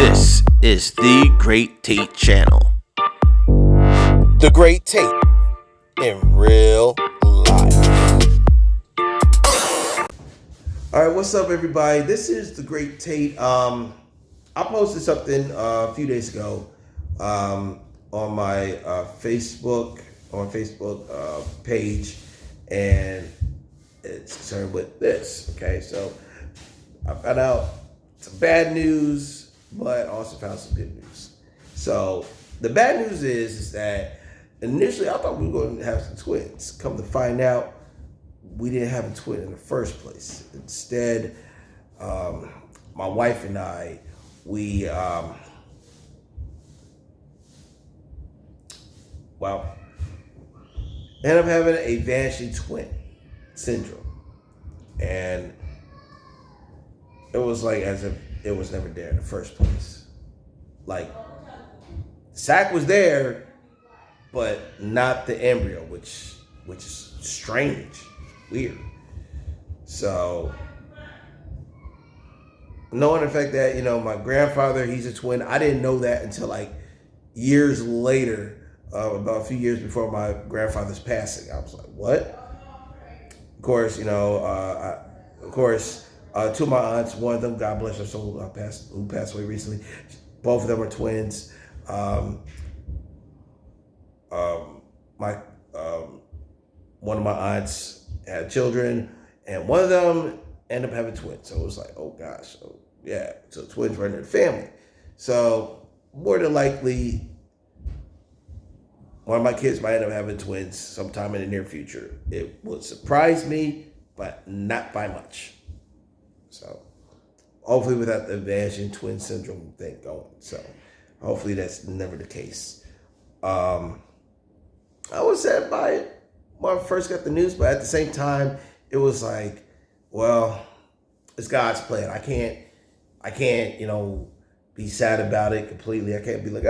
This is the Great Tate channel. The Great Tate in real life. All right, what's up, everybody? This is the Great Tate. I posted something a few days ago on my Facebook page, and it's concerned with this. Okay, so I found out some bad news, but also found some good news. So the bad news is that initially I thought we were going to have some twins. Come to find out, we didn't have a twin in the first place. Instead, my wife and I, we ended up having a vanishing twin syndrome, and it was like as if it was never there in the first place. Like, sac was there, but not the embryo, which is strange, weird. So, knowing the fact that, my grandfather, he's a twin, I didn't know that until like years later, about a few years before my grandfather's passing. I was like, what? Of course, two of my aunts, one of them, God bless her soul, who passed away recently, both of them are twins. One of my aunts had children, and one of them ended up having twins. So it was like, oh gosh, so twins were in the family. So more than likely, one of my kids might end up having twins sometime in the near future. It would surprise me, but not by much. So hopefully without the vanishing twin syndrome thing going. So hopefully that's never the case. I was sad by it when I first got the news, but at the same time, it was like, well, it's God's plan. I can't, be sad about it completely. I can't be like,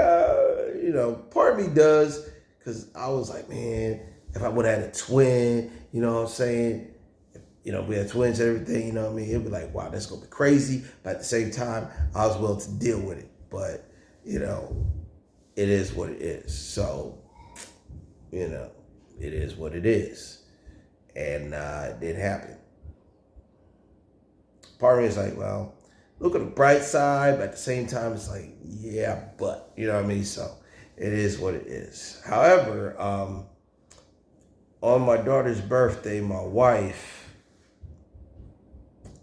part of me does, because I was like, man, if I would have had a twin, you know what I'm saying? We had twins and everything, it'd be like, wow, that's gonna be crazy. But at the same time, I was willing to deal with it. But, it is what it is. So, it is what it is. And it didn't happen. Part of me is like, well, look at the bright side, but at the same time, it's like, yeah, but, So it is what it is. However, on my daughter's birthday, my wife,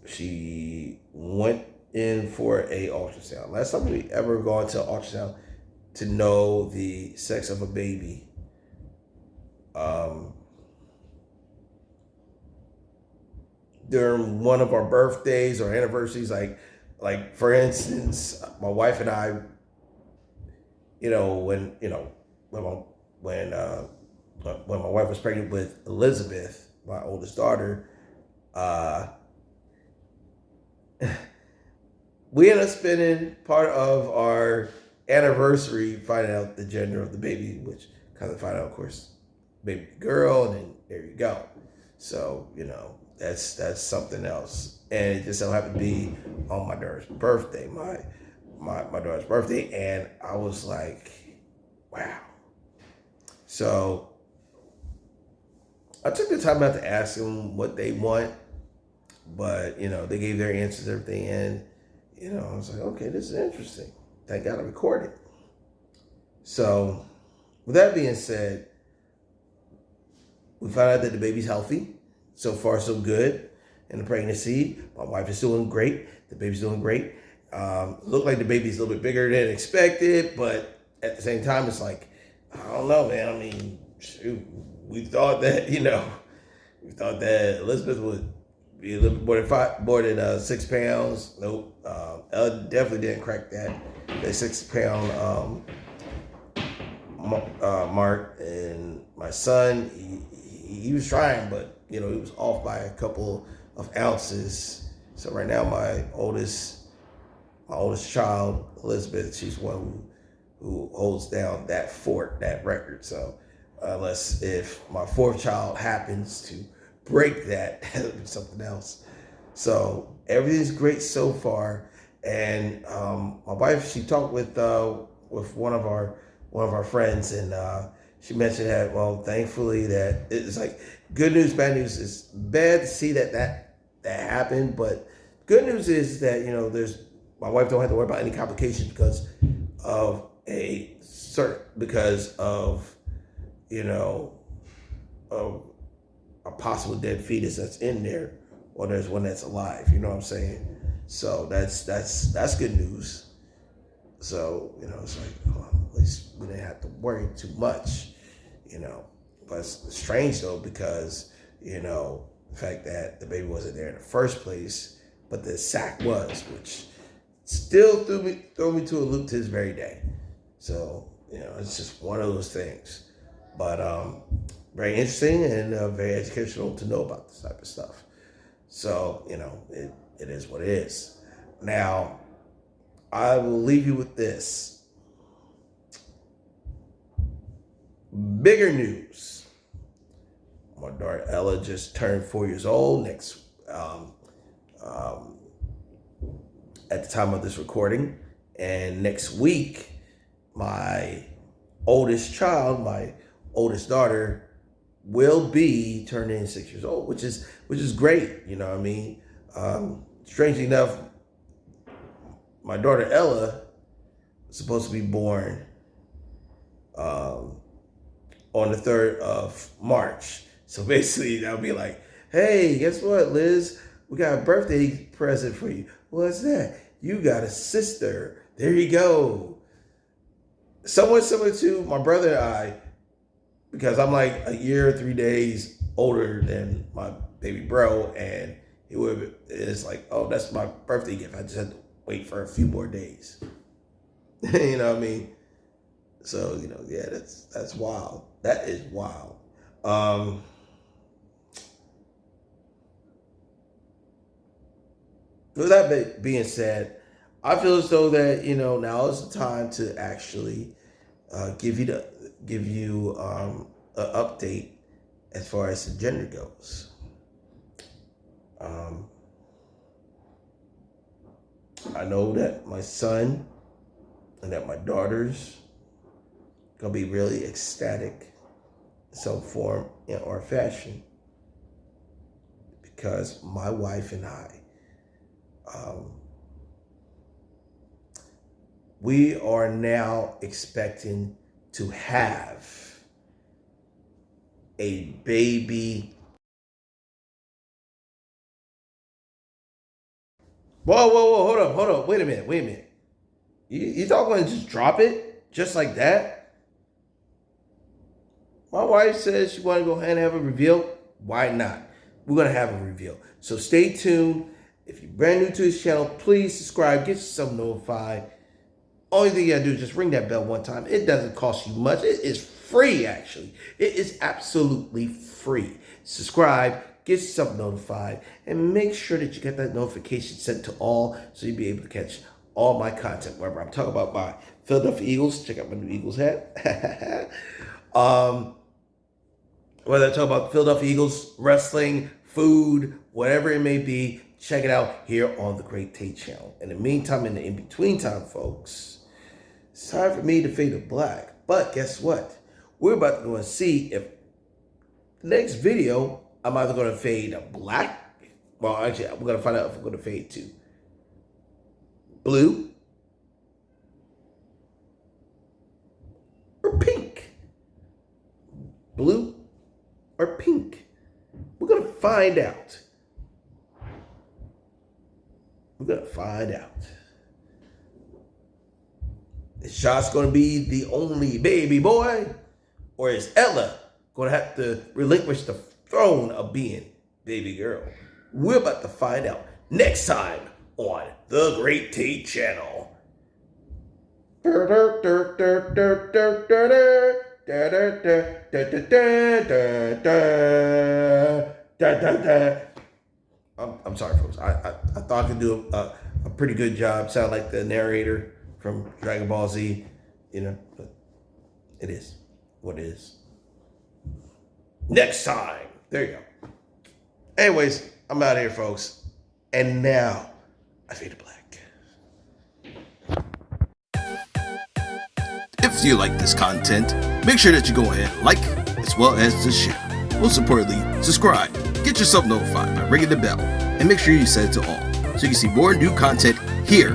she went in for a ultrasound. Last time we ever gone to an ultrasound to know the sex of a baby. During one of our birthdays or anniversaries, like for instance, my wife and I, when my wife was pregnant with Elizabeth, my oldest daughter, we ended up spending part of our anniversary finding out the gender of the baby, which kind of find out, of course, baby girl, and then there you go. So, that's something else. And it just so happened to be on my daughter's birthday, my daughter's birthday, and I was like, wow. So I took the time out to ask them what they want, but, they gave their answers, everything, and, I was like, okay, this is interesting. Thank God I recorded. So with that being said, we found out that the baby's healthy. So far, so good in the pregnancy. My wife is doing great. The baby's doing great. Looked like the baby's a little bit bigger than expected, but at the same time, it's like, I don't know, man. I mean, shoot, we thought that, Elizabeth would be a little bit more than 6 pounds. Nope. Ella definitely didn't crack that 6 pound mark. And my son, he was trying, but he was off by a couple of ounces. So right now, my oldest child, Elizabeth, she's one who holds down that record. So unless if my fourth child happens to break that, that'll be something else. So everything's great so far. And my wife, she talked with one of our friends, and she mentioned that, well, thankfully that it's like good news, bad news. It's bad to see that happened, but good news is that there's my wife don't have to worry about any complications because of of a possible dead fetus that's in there, or there's one that's alive. You know what I'm saying? So that's good news. So it's like, oh, at least we didn't have to worry too much. But it's strange though, because the fact that the baby wasn't there in the first place, but the sack was, which still threw me to a loop to this very day. So it's just one of those things. But very interesting and very educational to know about this type of stuff. So it is what it is. Now, I will leave you with this. Bigger news. My daughter Ella just turned 4 years old at the time of this recording. And next week, my oldest child, my oldest daughter, will be turning 6 years old, which is great. You know what I mean? Strangely enough, my daughter Ella was supposed to be born on the 3rd of March. So basically, that would be like, hey, guess what, Liz? We got a birthday present for you. What's that? You got a sister. There you go. Somewhat similar to my brother and I, because I'm like a year, 3 days older than my baby bro, and it's like, oh, that's my birthday gift. I just had to wait for a few more days. You know what I mean? So, yeah, that's wild. That is wild. With that being said, I feel as though that now is the time to actually give you an update as far as the gender goes. I know that my son and that my daughter's gonna be really ecstatic in some form or fashion, because my wife and I, we are now expecting to have a baby. Whoa, hold up. Wait a minute. You thought I'm going to just drop it just like that? My wife says she want to go ahead and have a reveal. Why not? We're going to have a reveal. So stay tuned. If you're brand new to this channel, please subscribe. Get yourself notified. Only thing you got to do is just ring that bell one time. It doesn't cost you much. It is free, actually. It is absolutely free. Subscribe. Get yourself notified, and make sure that you get that notification sent to all, so you'll be able to catch all my content. Wherever I'm talking about my Philadelphia Eagles, check out my new Eagles hat. Whether I talk about Philadelphia Eagles, wrestling, food, whatever it may be, check it out here on the Great Tate channel. In the meantime, in the in-between time, folks, it's time for me to fade to black. But guess what? We're about to go and see if the next video, I'm either going to fade to black. Well, actually, we're going to find out if we're going to fade to blue or pink. Blue or pink. We're going to find out. We're going to find out. Is Josh going to be the only baby boy? Or is Ella going to have to relinquish the throne of being baby girl? We're about to find out next time on the Great Tate channel. I'm sorry, folks. I thought I could do a pretty good job. Sound like the narrator from Dragon Ball Z, but it is what it is. Next time. There you go. Anyways, I'm out of here, folks. And now, I fade to black. If you like this content, make sure that you go ahead and like, as well as to share. Most importantly, subscribe. Get yourself notified by ringing the bell, and make sure you set it to all, so you can see more new content here